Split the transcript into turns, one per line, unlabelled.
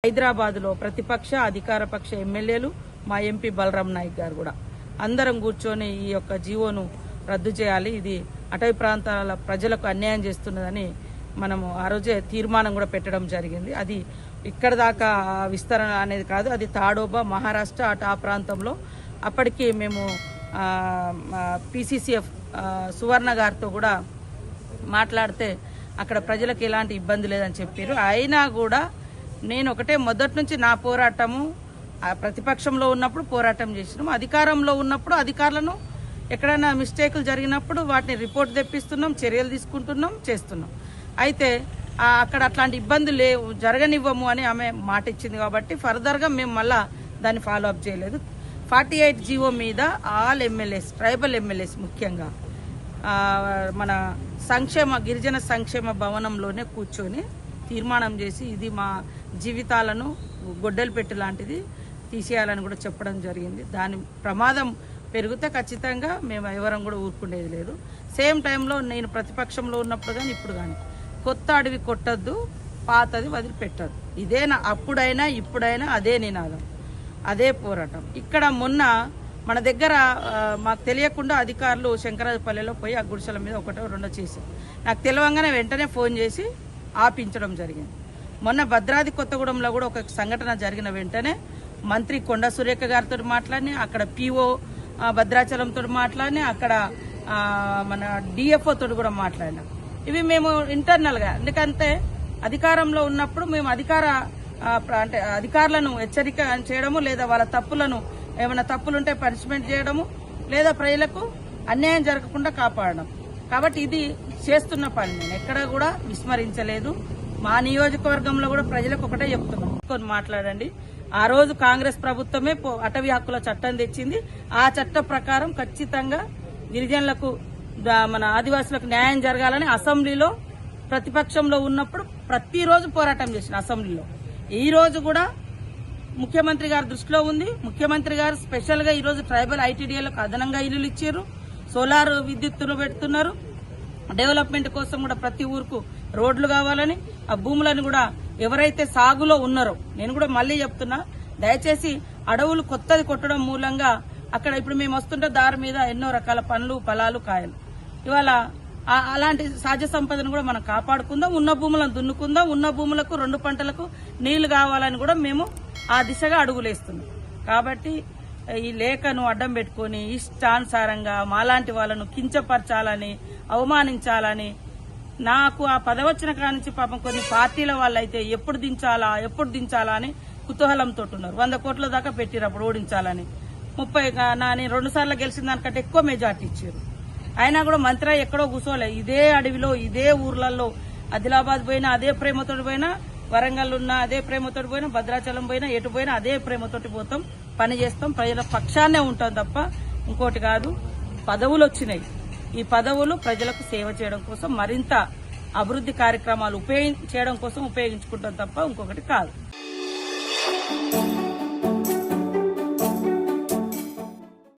హైదరాబాద్లో ప్రతిపక్ష అధికార పక్ష ఎమ్మెల్యేలు మా ఎంపీ బలరాం నాయక్ గారు కూడా అందరం కూర్చొని ఈ యొక్క జీవోను రద్దు చేయాలి, ఇది అటవీ ప్రాంతాల ప్రజలకు అన్యాయం చేస్తున్నదని మనము ఆ రోజే తీర్మానం కూడా పెట్టడం జరిగింది. అది ఇక్కడ దాకా విస్తరణ అనేది కాదు, అది తాడోబా మహారాష్ట్ర అటు ఆ ప్రాంతంలో. అప్పటికి మేము PCCF సువర్ణ గారితో కూడా మాట్లాడితే అక్కడ ప్రజలకు ఎలాంటి ఇబ్బంది లేదని చెప్పారు. అయినా కూడా నేను ఒకటే మొదటి నుంచి నా పోరాటము ప్రతిపక్షంలో ఉన్నప్పుడు పోరాటం చేసినాం, అధికారంలో ఉన్నప్పుడు అధికారులను ఎక్కడైనా మిస్టేకులు జరిగినప్పుడు వాటిని రిపోర్ట్ తెప్పిస్తున్నాం, చర్యలు తీసుకుంటున్నాం, చేస్తున్నాం. అయితే అక్కడ అట్లాంటి ఇబ్బందులు జరగనివ్వము అని ఆమె మాట ఇచ్చింది కాబట్టి ఫర్దర్గా మేము మళ్ళా దాన్ని ఫాలో అప్ చేయలేదు. 48 జీవో మీద ఆల్ ఎమ్మెల్యేస్, ట్రైబల్ ఎమ్మెల్యేస్ ముఖ్యంగా మన గిరిజన సంక్షేమ భవనంలోనే కూర్చొని తీర్మానం చేసి ఇది మా జీవితాలను గొడ్డలు పెట్టి లాంటిది తీసేయాలని కూడా చెప్పడం జరిగింది. దాని ప్రమాదం పెరిగితే ఖచ్చితంగా మేము ఎవరం కూడా ఊరుకునేది లేదు. సేమ్ టైంలో నేను ప్రతిపక్షంలో ఉన్నప్పుడు కానీ ఇప్పుడు కానీ కొత్త అడవి కొట్టద్దు, పాతది వదిలిపెట్టద్దు, ఇదేనా అప్పుడైనా ఇప్పుడైనా అదే నినాదం, అదే పోరాటం. ఇక్కడ మొన్న మన దగ్గర మాకు తెలియకుండా అధికారులు శంకరాజపల్లిలో పోయి ఆ గుడిసెల మీద ఒకటో రెండో చేశారు. నాకు తెలియంగానే వెంటనే ఫోన్ చేసి ఆపించడం జరిగింది. మొన్న భద్రాద్రి కొత్తగూడెంలో కూడా ఒక సంఘటన జరిగిన వెంటనే మంత్రి కొండా సురేఖ గారితో మాట్లాడి, అక్కడ PO భద్రాచలంతో మాట్లాడి, అక్కడ మన DFO తోటి కూడా మాట్లాడినాం. ఇవి మేము ఇంటర్నల్గా, ఎందుకంటే అధికారంలో ఉన్నప్పుడు మేము అధికారులను హెచ్చరిక చేయడము, లేదా వాళ్ళ తప్పులను ఏమైనా తప్పులుంటే పనిష్మెంట్ చేయడము, లేదా ప్రజలకు అన్యాయం జరగకుండా కాపాడడం. కాబట్టి ఇది చేస్తున్న పని నేను ఎక్కడ కూడా విస్మరించలేదు. మా నియోజకవర్గంలో కూడా ప్రజలకు ఒకటే చెప్తున్నాం, మాట్లాడండి. ఆ రోజు కాంగ్రెస్ ప్రభుత్వమే అటవీ హక్కుల చట్టం తెచ్చింది. ఆ చట్ట ప్రకారం ఖచ్చితంగా గిరిజనులకు మన ఆదివాసులకు న్యాయం జరగాలని అసెంబ్లీలో ప్రతిపక్షంలో ఉన్నప్పుడు ప్రతిరోజు పోరాటం చేసిన అసెంబ్లీలో. ఈ రోజు కూడా ముఖ్యమంత్రి గారి దృష్టిలో ఉంది. ముఖ్యమంత్రి గారు స్పెషల్ గా ఈ రోజు ట్రైబల్ ITDAలకు అదనంగా ఇల్లులు ఇచ్చారు, సోలార్ విద్యుత్తును పెడుతున్నారు. డెవలప్మెంట్ కోసం కూడా ప్రతి ఊరుకు రోడ్లు కావాలని, ఆ భూములను కూడా ఎవరైతే సాగులో ఉన్నారో, నేను కూడా మళ్లీ చెప్తున్నా, దయచేసి అడవులు కొత్తది కొట్టడం మూలంగా అక్కడ ఇప్పుడు మేము వస్తుంటే దారి మీద ఎన్నో రకాల పండ్లు, ఫలాలు, కాయలు, ఇవాళ అలాంటి సహజ సంపదను కూడా మనం కాపాడుకుందాం, ఉన్న భూములను దున్నుకుందాం, ఉన్న భూములకు 2 పంటలకు నీళ్లు కావాలని కూడా మేము ఆ దిశగా అడుగులేస్తున్నాం. కాబట్టి ఈ లేఖను అడ్డం పెట్టుకుని ఇష్టానుసారంగా మాలాంటి వాళ్ళను కించపరచాలని, అవమానించాలని, నాకు ఆ పదవచ్చిన కానించి పాపం కొన్ని పార్టీల వాళ్ళైతే ఎప్పుడు దించాలా అని కుతూహలంతో ఉన్నారు. 100 కోట్ల దాకా పెట్టిరు అప్పుడు ఓడించాలని. 30 నాని 2 సార్లు గెలిచిన దానికంటే ఎక్కువ మెజార్టీ ఇచ్చారు. అయినా కూడా మంత్రి ఎక్కడో కూర్చోలే, ఇదే అడవిలో, ఇదే ఊర్లలో, ఆదిలాబాద్ పోయినా అదే ప్రేమతోటి పోయినా, వరంగల్ ఉన్న అదే ప్రేమతోటి పోయినా, భద్రాచలం పోయినా, ఎటు పోయినా అదే ప్రేమతోటి పోతాం, పని చేస్తాం, ప్రజల పక్షాన్నే ఉంటాం తప్ప ఇంకోటి కాదు. పదవులు వచ్చినాయి, ఈ పదవులు ప్రజలకు సేవ చేయడం కోసం, మరింత అభివృద్ధి కార్యక్రమాలు చేయడం కోసం ఉపయోగించుకుంటాం తప్ప ఇంకొకటి కాదు.